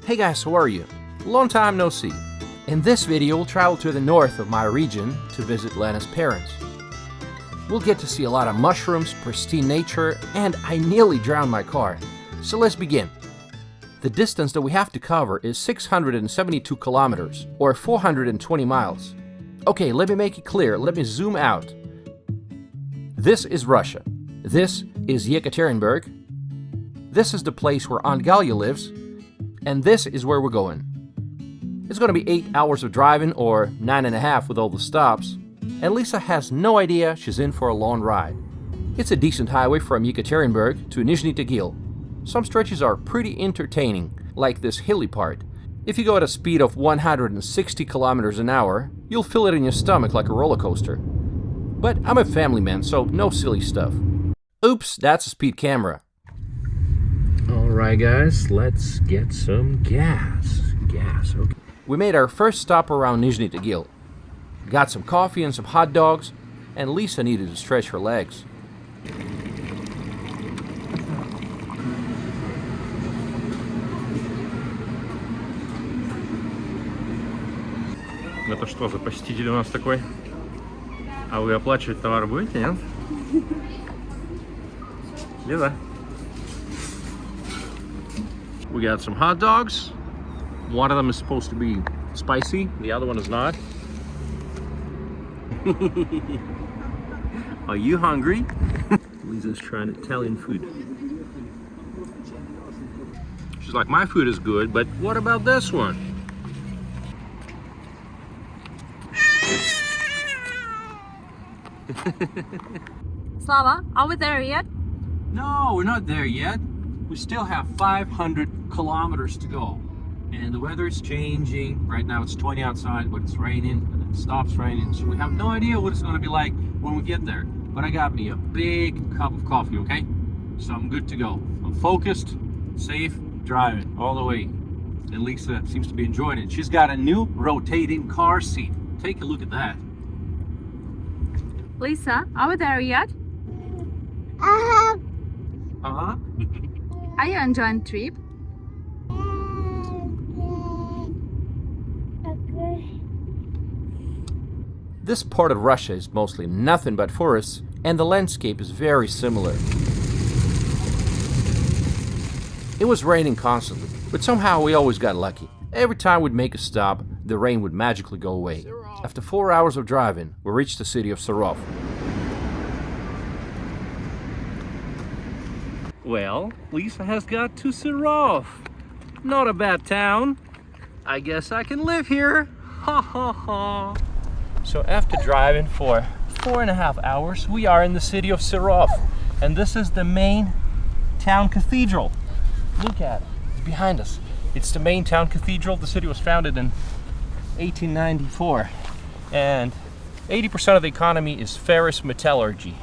Hey guys, how are you? Long time no see. In this video, we'll travel to the north of my region to visit Lena's parents. We'll get to see a lot of mushrooms, pristine nature, and I nearly drowned my car. So let's begin. The distance that we have to cover is 672 kilometers, or 420 miles. Okay, let me make it clear, let me zoom out. This is Russia. This is Yekaterinburg. This is the place where Aunt Galya lives. And this is where we're going. It's going to be 8 hours of driving, or 9.5 with all the stops. And Lisa has no idea she's in for a long ride. It's a decent highway from Yekaterinburg to Nizhny Tagil. Some stretches are pretty entertaining, like this hilly part. If you go at a speed of 160 kilometers an hour, you'll feel it in your stomach like a roller coaster. But I'm a family man, so no silly stuff. Oops, that's a speed camera. Alright guys, let's get some gas. Okay. We made our first stop around Nizhny Tagil. Got some coffee and some hot dogs, and Lisa needed to stretch her legs. Это что за посетитель у нас такой? А вы оплачивать товар будете, нет? Лиза. We got some hot dogs. One of them is supposed to be spicy, the other one is not. Are you hungry? Lisa's trying Italian food. She's like, my food is good, but what about this one? Slava, are we there yet? No, we're not there yet. We still have 500 kilometers to go. And the weather is changing. Right now it's 20 outside, but it's raining, and it stops raining. So we have no idea what it's going to be like when we get there. But I got me a big cup of coffee, okay? So I'm good to go. I'm focused, safe, driving all the way. And Lisa seems to be enjoying it. She's got a new rotating car seat. Take a look at that. Lisa, are we there yet? Uh-huh. Are you enjoying the trip? This part of Russia is mostly nothing but forests, and the landscape is very similar. It was raining constantly, but somehow we always got lucky. Every time we'd make a stop, the rain would magically go away. After 4 hours of driving, we reached the city of Serov. Well, Lisa has got to Serov. Not a bad town. I guess I can live here. Ha ha ha. So after driving for 4.5 hours, we are in the city of Serov. And this is the main town cathedral. Look at it, it's behind us. It's the main town cathedral. The city was founded in 1894. And 80% of the economy is ferrous metallurgy.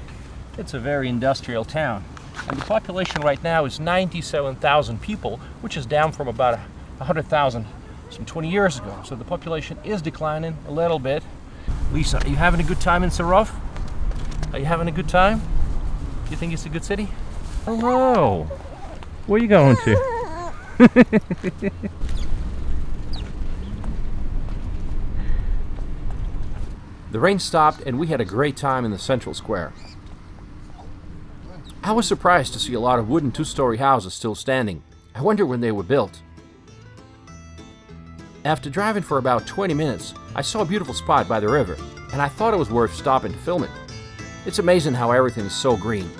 It's a very industrial town. And the population right now is 97,000 people, which is down from about 100,000 some 20 years ago. So the population is declining a little bit. Lisa, are you having a good time in Serov? Are you having a good time? You think it's a good city? Hello. Where are you going to? The rain stopped and we had a great time in the central square. I was surprised to see a lot of wooden two-story houses still standing. I wonder when they were built. After driving for about 20 minutes, I saw a beautiful spot by the river, and I thought it was worth stopping to film it. It's amazing how everything is so green.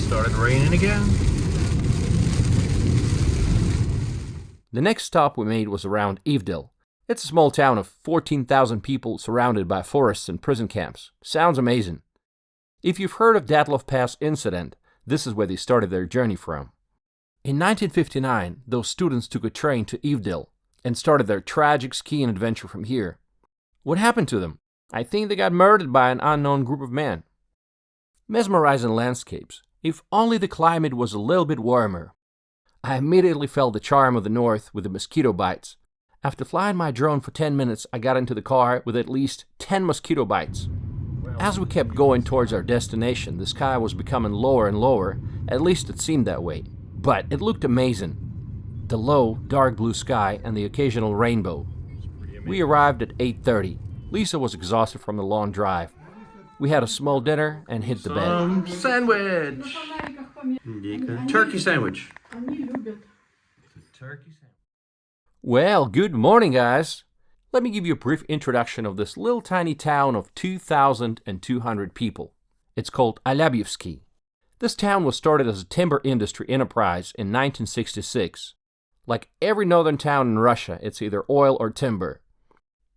Started raining again. The next stop we made was around Ivdiel. It's a small town of 14,000 people surrounded by forests and prison camps. Sounds amazing. If you've heard of Dyatlov Pass incident, this is where they started their journey from. In 1959, those students took a train to Ivdiel and started their tragic skiing adventure from here. What happened to them? I think they got murdered by an unknown group of men. Mesmerizing landscapes. If only the climate was a little bit warmer. I immediately felt the charm of the north with the mosquito bites. After flying my drone for 10 minutes, I got into the car with at least 10 mosquito bites. As we kept going towards our destination, the sky was becoming lower and lower, at least it seemed that way. But it looked amazing. The low, dark blue sky and the occasional rainbow. We arrived at 8:30. Lisa was exhausted from the long drive. We had a small dinner and hit the bed. Sandwich. Turkey sandwich. Well, good morning, guys. Let me give you a brief introduction of this little tiny town of 2,200 people. It's called Alyabievsky. This town was started as a timber industry enterprise in 1966. Like every northern town in Russia, it's either oil or timber.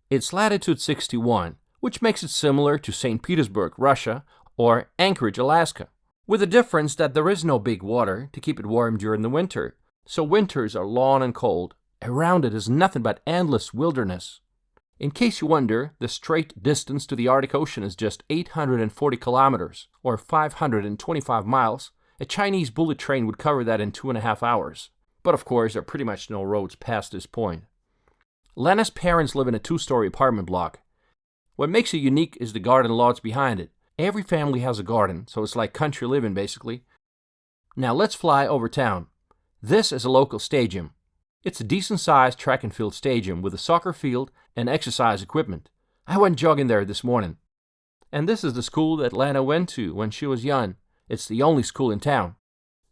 It's latitude 61, which makes it similar to St. Petersburg, Russia, or Anchorage, Alaska, with the difference that there is no big water to keep it warm during the winter, so winters are long and cold. Around it is nothing but endless wilderness. In case you wonder, the straight distance to the Arctic Ocean is just 840 kilometers, or 525 miles. A Chinese bullet train would cover that in 2.5 hours. But of course, there are pretty much no roads past this point. Lena's parents live in a 2-story apartment block. What makes it unique is the garden lots behind it. Every family has a garden, so it's like country living basically. Now let's fly over town. This is a local stadium. It's a decent-sized track and field stadium with a soccer field and exercise equipment. I went jogging there this morning. And this is the school that Lena went to when she was young. It's the only school in town.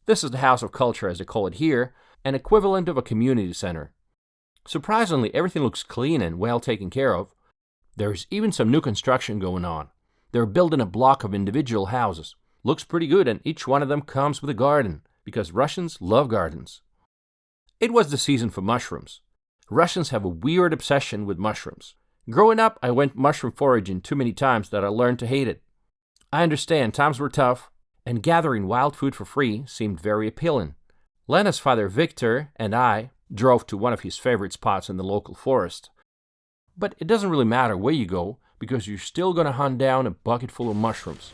This is the House of Culture, as they call it here, an equivalent of a community center. Surprisingly, everything looks clean and well taken care of. There's even some new construction going on. They're building a block of individual houses. Looks pretty good, and each one of them comes with a garden, because Russians love gardens. It was the season for mushrooms. Russians have a weird obsession with mushrooms. Growing up, I went mushroom foraging too many times that I learned to hate it. I understand times were tough, and gathering wild food for free seemed very appealing. Lena's father, Victor, and I drove to one of his favorite spots in the local forest. But it doesn't really matter where you go, because you're still going to hunt down a bucket full of mushrooms.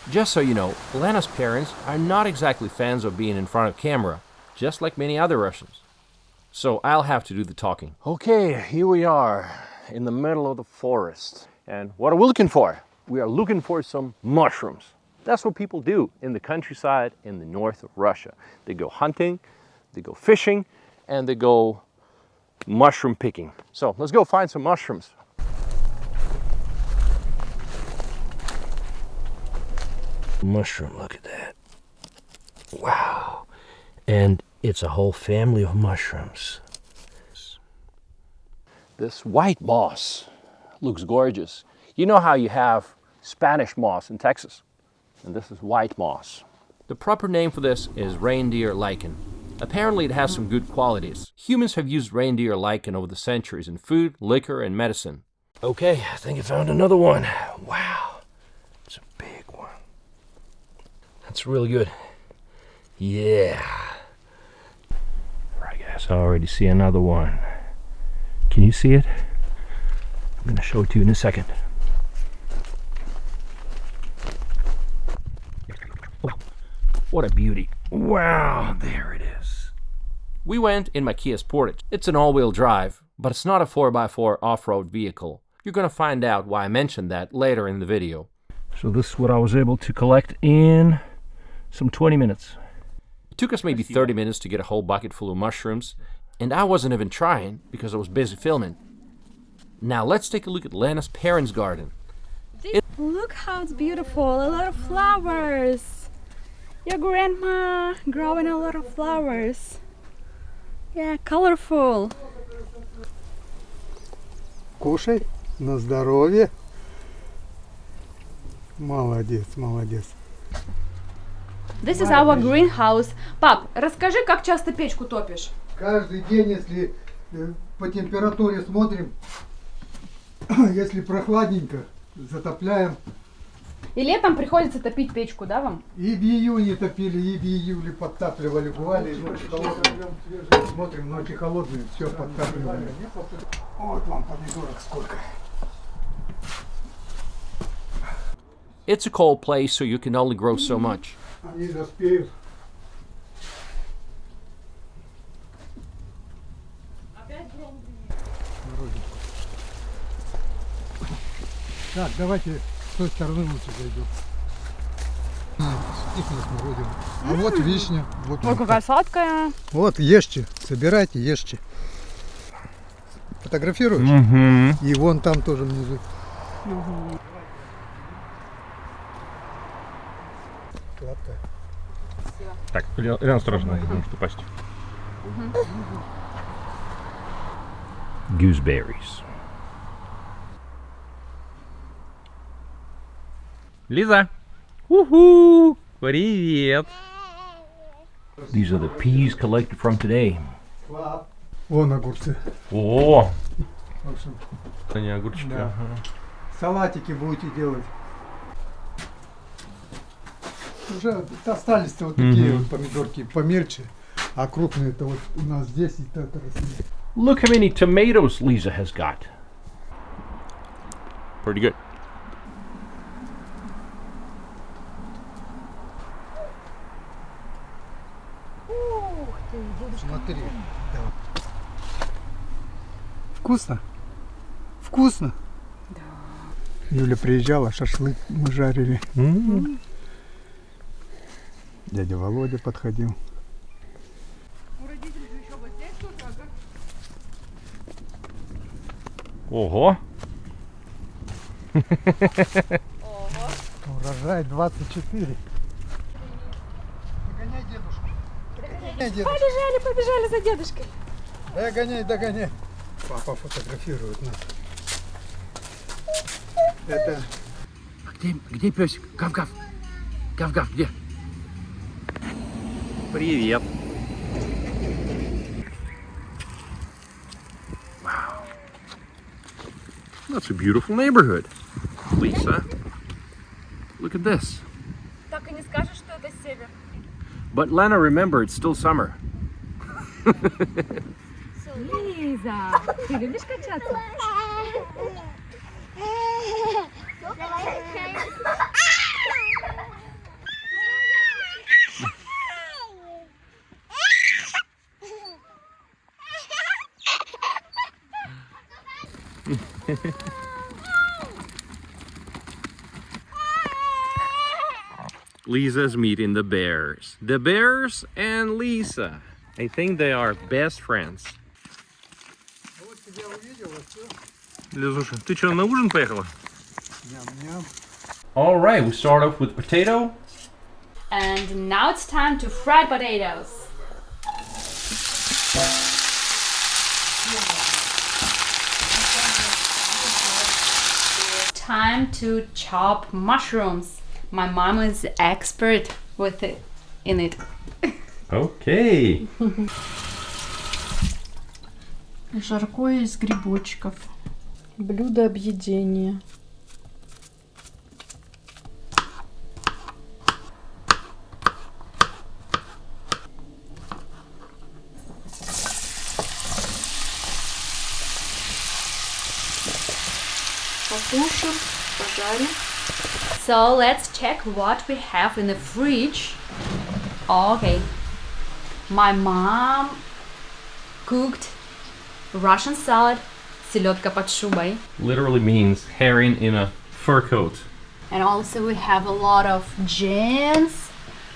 Just so you know, Lena's parents are not exactly fans of being in front of camera, just like many other Russians. So I'll have to do the talking. Okay, here we are in the middle of the forest. And what are we looking for? We are looking for some mushrooms. That's what people do in the countryside in the north of Russia. They go hunting, they go fishing, and they go mushroom picking. So let's go find some mushrooms. Mushroom, look at that. Wow. And it's a whole family of mushrooms. This white moss looks gorgeous. You know how you have Spanish moss in Texas? And this is white moss. The proper name for this is reindeer lichen. Apparently it has some good qualities. Humans have used reindeer lichen over the centuries in food, liquor, and medicine. Okay, I think I found another one. Wow, it's a big one. That's really good. Yeah. Right, guys, I already see another one. Can you see it? I'm gonna show it to you in a second. What a beauty. Wow, there it is. We went in my Kia Sportage. It's an all-wheel drive, but it's not a 4x4 off-road vehicle. You're gonna find out why I mentioned that later in the video. So this is what I was able to collect in some 20 minutes. It took us maybe 30 minutes to get a whole bucket full of mushrooms, and I wasn't even trying because I was busy filming. Now let's take a look at Lena's parents' garden. Look how it's beautiful, a lot of flowers. Your grandma growing a lot of flowers. Yeah, colorful. Кушай, на здоровье. Молодец, молодец. This is our greenhouse. Пап, расскажи, как часто печку топишь? Каждый день, если по температуре смотрим, если прохладненько, затопляем. И летом приходится топить печку, да, вам? И в июне топили, и в июле подтапливали. Бывали ночи холодные. Смотрим, ночи холодные, все подтапливали. Вот вам помидорок сколько. It's a cold place, so you can only grow so much. Они доспеют. Смородинку. Так, давайте с той стороны лучше зайдем. Их на смородину. А вот вишня. Вот Ой, он. какая сладкая. Вот, ешьте, собирайте, ешьте. Фотографируешь? Угу. И вон там тоже внизу. Сладкая. Так, Лена, осторожно, может упасть. Gooseberries. Лиза! Уху! Привет! These are the peas collected from today. Вон огурцы. О! В общем, Это не огурчики. да. Ага. Салатики будете делать. Уже остались-то вот такие вот помидорки помельче, а крупные-то вот у нас здесь и так росли. Look how many tomatoes Lisa has got. Pretty good. Смотри. Да. Вкусно? Вкусно? Да. Юля приезжала, шашлык мы жарили. Дядя Володя подходил. Ого! Урожай 24. Догоняй дедушку. Догоняй дедушку. Побежали за дедушкой. Догоняй, догоняй. Папа фотографирует нас. Это Где песик? Гав-гав. Гав-гав, где? Привет! That's a beautiful neighborhood. Lisa, look at this. Так и не скажешь, что это север. But Lena, remember, it's still summer. Лиза, ты любишь качаться? Lisa's meeting the bears. The bears and Lisa. I think they are best friends. вот тебя увидела, все. Лизуша, ты что, на ужин поехала? Ням-ням. All right, we start off with potato. And now it's time to fry potatoes. Time to chop mushrooms. My mom is expert with it in it. Okay. Жаркое из грибочков. Блюдо объедения. Потушим, пожарим. So let's check what we have in the fridge. Okay. My mom cooked Russian salad, селедка под шубой. Literally means herring in a fur coat. And also we have a lot of jams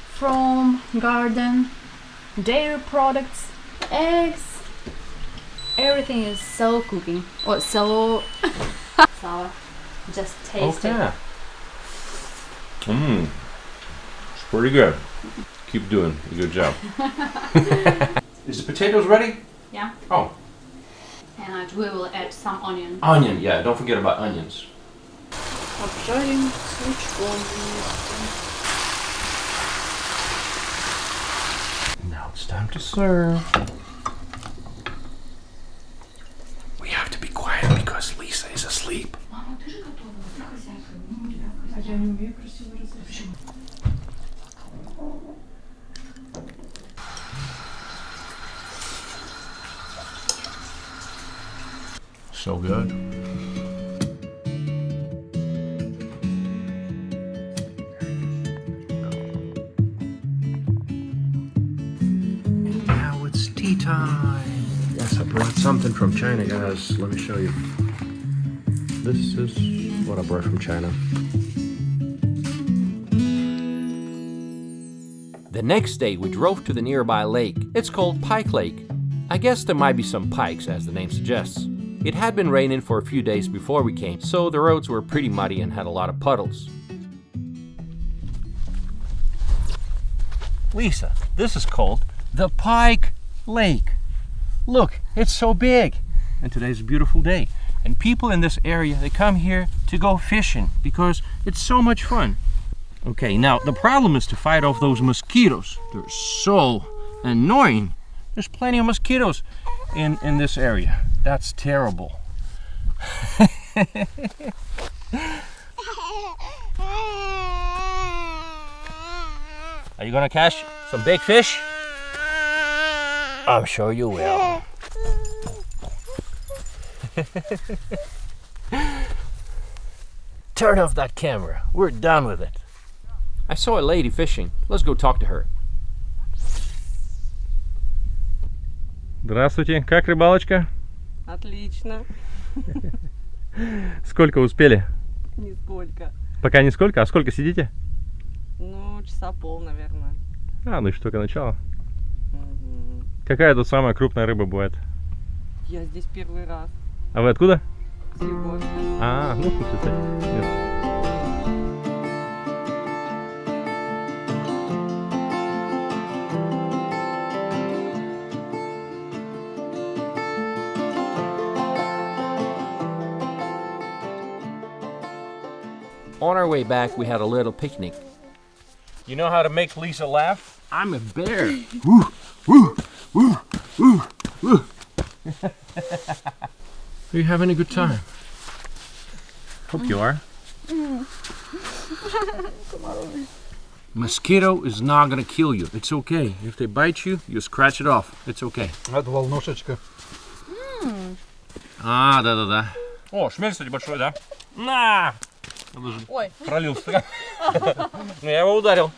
from garden, dairy products, eggs. Everything is so cooking or so sour. Just taste Okay. it. It's pretty good. Keep doing a good job. Is the potatoes ready? Yeah. Oh, And we will add some onion. onion. Yeah, don't forget about onions. Обжарим с лучком вместе. Now it's time to serve. We have to be quiet because Lisa is asleep. А я не умею красиво разрешить. So good. tea time. Yes, I brought something from China, guys. Let me show you. This is what I brought from China. The next day, we drove to the nearby lake. It's called Pike Lake. I guess there might be some pikes, as the name suggests. It had been raining for a few days before we came, so the roads were pretty muddy and had a lot of puddles. Lisa, this is called the Pike Lake. Look, it's so big. And today's a beautiful day. And people in this area, they come here to go fishing because it's so much fun. Okay, now the problem is to fight off those mosquitoes. They're so annoying. There's plenty of mosquitoes in this area. That's terrible. Are you gonna catch some big fish? I'm sure you will. Turn off that camera. We're done with it. I saw a lady fishing. Let's go talk to her. Здравствуйте, как рыбалочка? Отлично. Сколько успели? Нисколько. Пока нисколько, а сколько сидите? Ну, часа пол, наверное. А, ну еще только начало. Мгм. Какая тут самая крупная рыба бывает? Я здесь первый раз. А вы откуда? С Егором. А, ну слушайте. Нет. On our way back, we had a little picnic. You know how to make Lisa laugh? I'm a bear. Are you having a good time? Hope you are. Mosquito is not gonna kill you. It's okay. If they bite you, you scratch it off. It's okay. Это волнушечка. А, да-да-да. О, шмель, кстати, большой, да? На! Ой. Пролил стакан. Ну, я его ударил.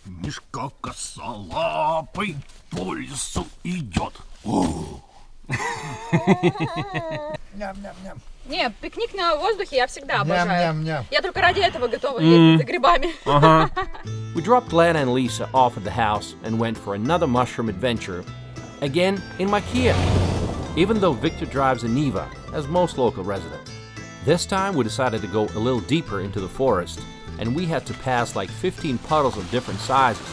Мишка косолапый по лесу идет. Ням-ням-ням. Не, пикник на воздухе я всегда обожаю. Ням-ням-ням. Я только ради этого готова ездить за грибами. We dropped Lena and Lisa off at the house and went for another mushroom adventure, again in my Kia, even though Victor drives a Niva, as most local residents. This time we decided to go a little deeper into the forest, and we had to pass like 15 puddles of different sizes,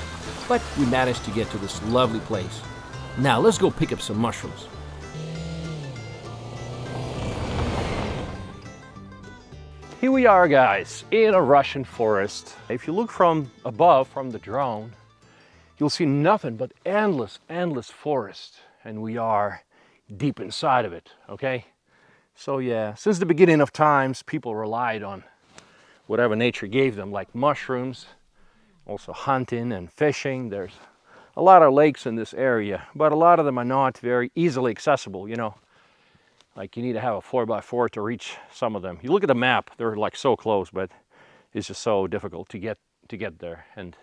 but we managed to get to this lovely place. Now let's go pick up some mushrooms. Here we are, guys, in a Russian forest. If you look from above, from the drone, you'll see nothing but endless, endless forest. And we are deep inside of it, okay? So yeah, since the beginning of times, people relied on whatever nature gave them, like mushrooms, also hunting and fishing. There's a lot of lakes in this area, but a lot of them are not very easily accessible, you know. Like you need to have a 4x4 to reach some of them. You look at the map, they're like so close, but it's just so difficult to get there. And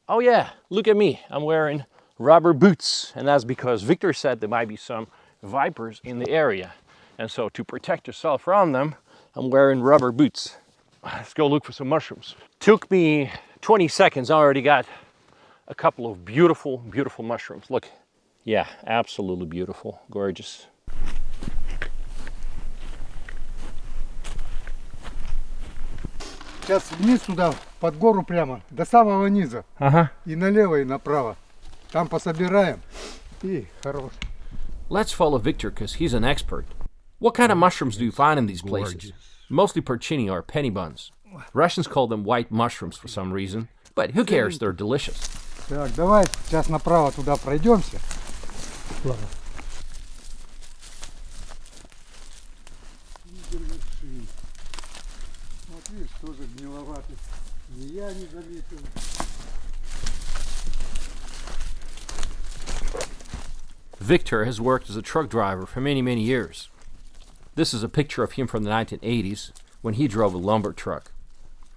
oh yeah, look at me, I'm wearing rubber boots. And that's because Victor said there might be some vipers in the area. And so to protect yourself from them, I'm wearing rubber boots. Let's go look for some mushrooms. Took me 20 seconds, I already got a couple of beautiful, beautiful mushrooms. Look, yeah, absolutely beautiful, gorgeous. Сейчас вниз туда, под гору прямо, до самого низа. Ага. И налево, и направо. Там пособираем. И хорош. Let's follow Victor because he's an expert. What kind of mushrooms do you find in these places? Mostly porcini or penny buns. Russians call them white mushrooms for some reason, but who cares, they're delicious. Так, давай сейчас направо туда пройдемся. Ладно. Вот видишь, тоже гниловатый. Ни я не заметил. Victor has worked as a truck driver for many, many years. This is a picture of him from the 1980s when he drove a lumber truck.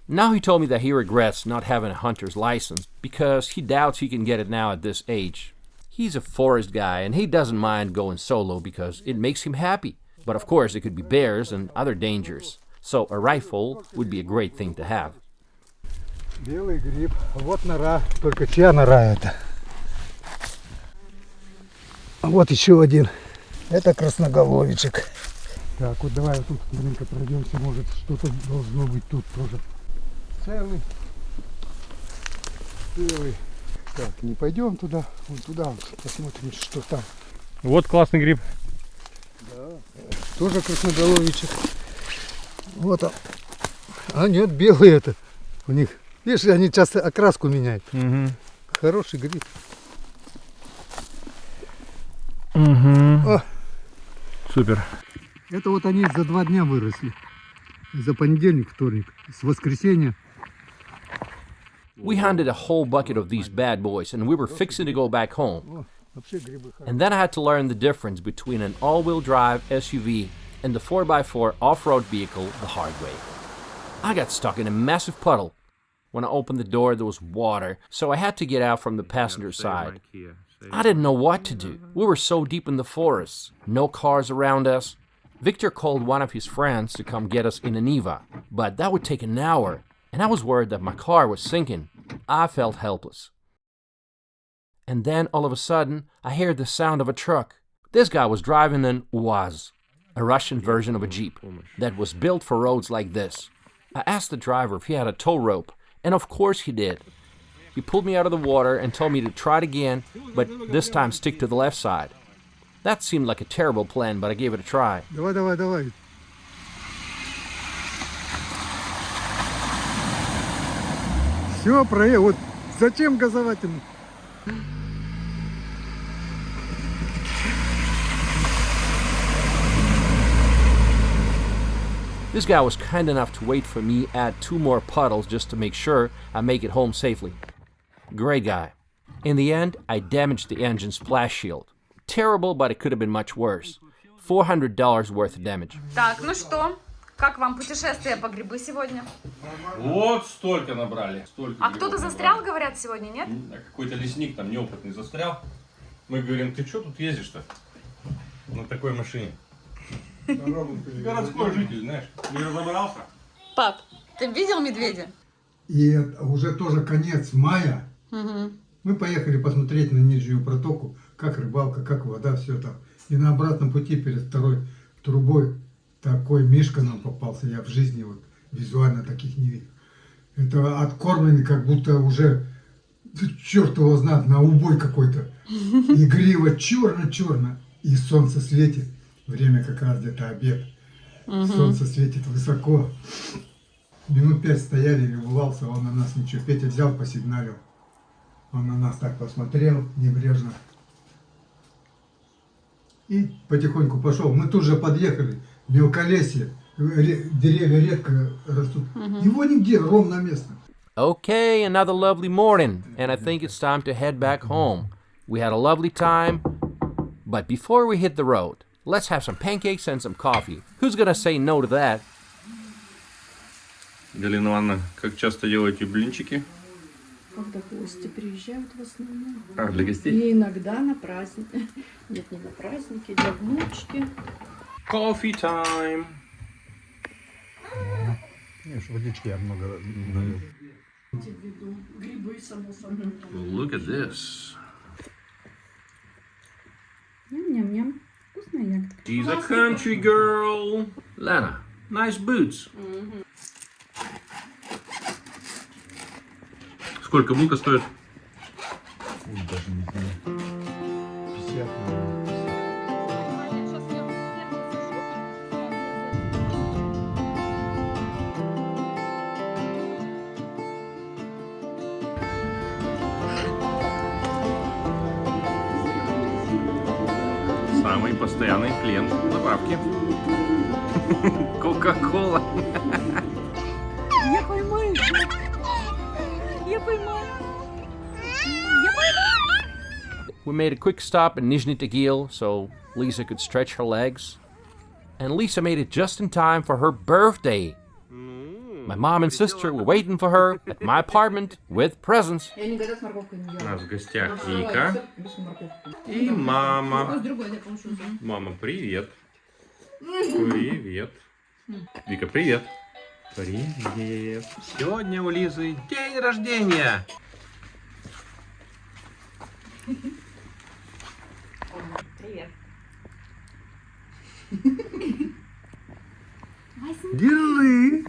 Now he told me that he regrets not having a hunter's license because he doubts he can get it now at this age. He's a forest guy and he doesn't mind going solo because it makes him happy. But of course, it could be bears and other dangers. So a rifle would be a great thing to have. Белый гриб. Вот нора. Только чья нора это? Вот еще один. Это красноголовичек. Так, вот давай вот тут маленько пройдемся. Может, что-то должно быть тут тоже. Целый. Целый. Так, не пойдем туда. Вон туда вот, посмотрим, что там. Вот классный гриб. Да. Тоже красноголовичек. Вот он. А нет, белый это. У них. Видишь, они часто окраску меняют. Угу. Хороший гриб. Угу. О, Супер. это вот они за 2 дня выросли. За понедельник, вторник. С воскресенья. We hunted a whole bucket of these bad boys and we were fixing to go back home. О, вообще грибы хорошие. And then I had to learn the difference between an all-wheel drive SUV and the 4x4 off-road vehicle the hard way. I got stuck in a massive puddle. When I opened the door, there was water, so I had to get out from the passenger side. I didn't know what to do. We were so deep in the forest, no cars around us. Victor called one of his friends to come get us in a Niva, but that would take an hour, and I was worried that my car was sinking. I felt helpless. And then, all of a sudden, I heard the sound of a truck. This guy was driving an UAZ, a Russian version of a Jeep, that was built for roads like this. I asked the driver if he had a tow rope, and of course he did. He pulled me out of the water and told me to try it again, but this time stick to the left side. That seemed like a terrible plan, but I gave it a try. Давай, давай, давай. Все, проехал. Вот зачем газовать ему? This guy was kind enough to wait for me add 2 more puddles just to make sure I make it home safely. Great guy. In the end, I damaged the engine's splash shield. Terrible, but it could have been much worse. $400 worth of damage. Так, ну что, как вам путешествие по грибы сегодня? Вот столько набрали. А кто-то застрял, говорят, сегодня, нет? Какой-то лесник там неопытный застрял. Мы говорим, ты что тут ездишь-то? На такой машине. Городской житель, знаешь, не разобрался. Пап, ты видел медведя? И уже тоже конец мая. Мы поехали посмотреть на Нижнюю протоку, как рыбалка, как вода, все там. И на обратном пути перед второй трубой такой мишка нам попался. Я в жизни вот визуально таких не видел. Это откормленный, как будто уже, черт его знает, на убой какой-то. И грива черно-черно. И солнце светит. Время как раз где-то обед. Солнце светит высоко. Минут 5 стояли, любовался, он на нас ничего. Петя взял, посигналил. Он на нас так посмотрел небрежно. И потихоньку пошел. Мы тут же подъехали. Мелколесье. Деревья редко растут. Его нигде, ровно место. Okay, another lovely morning, and I think it's time to head back home. We had a lovely time, but before we hit the road, let's have some pancakes and some coffee. Who's gonna say no to that? Галина Ивановна, как часто делаете блинчики? Когда гости приезжают в основном. А, для гостей? И иногда на праздник. Нет, не на праздники, для внучки. Coffee time! Видишь, водички я много налил. Имейте в виду грибы, само собой. Look at this. Ням-ням-ням. Вкусная ягодка. She's a country girl. Lana, nice boots. Сколько булка стоит? Даже не знаю. 50, Самый постоянный клиент заправки. Кока-кола. Я поймаю. Я поймаю. Я поймаю. We made a quick stop in Nizhny Tagil so Lisa could stretch her legs. And Lisa made it just in time for her birthday. My mom and sister were waiting for her at my apartment with presents. Я никогда с морковкой не У делала. нас в гостях Ой, Вика всё без морковки. и мама. С другой я получу. Мама, привет. Привет. Вика, привет. Привет. Сегодня у Лизы день рождения. Привет. Держи.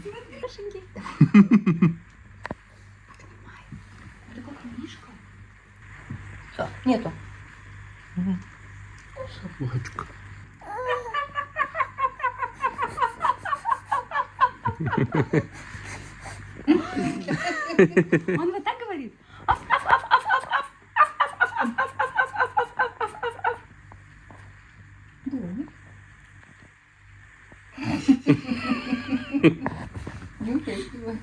Все, нету. Собачка. Он вот так говорит? Нюхаешь его.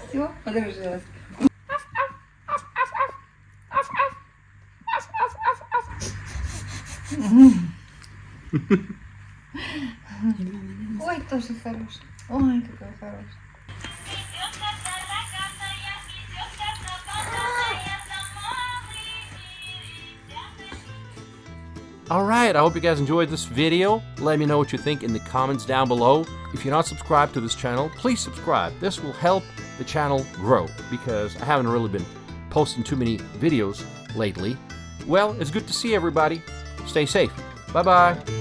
Все, подружилась. Ой, тоже хороший. Ой, какой хороший. Alright, I hope you guys enjoyed this video. Let me know what you think in the comments down below. If you're not subscribed to this channel, please subscribe. This will help the channel grow because I haven't really been posting too many videos lately. Well, it's good to see everybody. Stay safe. Bye-bye.